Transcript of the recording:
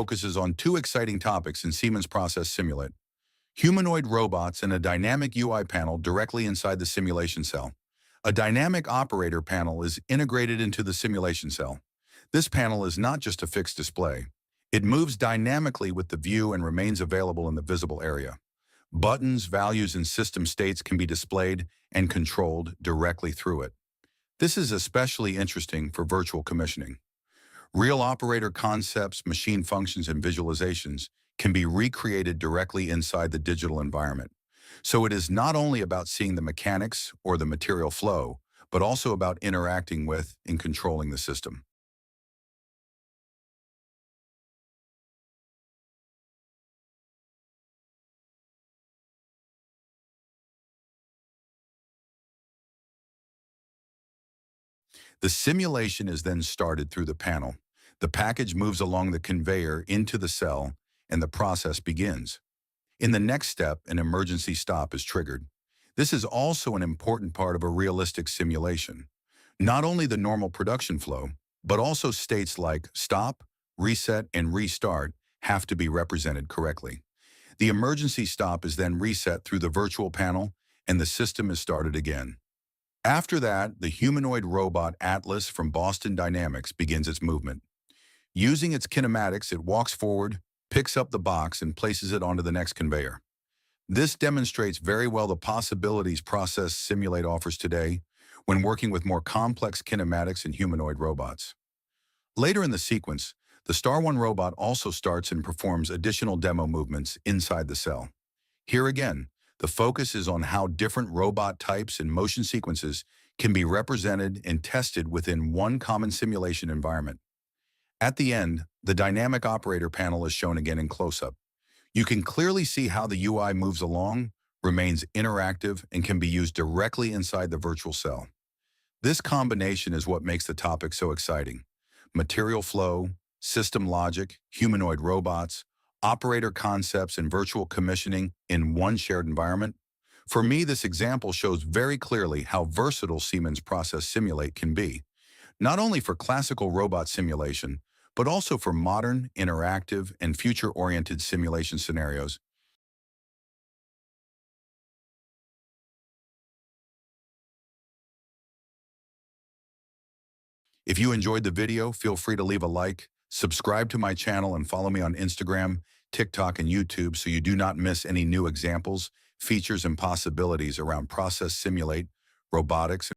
focuses on two exciting topics in Siemens Process Simulate: humanoid robots and a dynamic UI panel directly inside the simulation cell. A dynamic operator panel is integrated into the simulation cell. This panel is not just a fixed display. It moves dynamically with the view and remains available in the visible area. Buttons, values, and system states can be displayed and controlled directly through it. This is especially interesting for virtual commissioning. Real operator concepts, machine functions, and visualizations can be recreated directly inside the digital environment. So it is not only about seeing the mechanics or the material flow, but also about interacting with and controlling the system. The simulation is then started through the panel. The package moves along the conveyor into the cell, and the process begins. In the next step, an emergency stop is triggered. This is also an important part of a realistic simulation. Not only the normal production flow, but also states like stop, reset, and restart have to be represented correctly. The emergency stop is then reset through the virtual panel, and the system is started again. After that, the humanoid robot Atlas from Boston Dynamics begins its movement. Using its kinematics, it walks forward, picks up the box, and places it onto the next conveyor. This demonstrates very well the possibilities Process Simulate offers today when working with more complex kinematics and humanoid robots. Later in the sequence, the StarOne robot also starts and performs additional demo movements inside the cell. Here again, the focus is on how different robot types and motion sequences can be represented and tested within one common simulation environment. At the end, the dynamic operator panel is shown again in close-up. You can clearly see how the UI moves along, remains interactive, and can be used directly inside the virtual cell. This combination is what makes the topic so exciting: material flow, system logic, humanoid robots, operator concepts, and virtual commissioning in one shared environment. For me, this example shows very clearly how versatile Siemens Process Simulate can be, not only for classical robot simulation, but also for modern, interactive, and future-oriented simulation scenarios. If you enjoyed the video, feel free to leave a like, subscribe to my channel, and follow me on Instagram, TikTok, and YouTube so you do not miss any new examples, features, and possibilities around Process Simulate, robotics,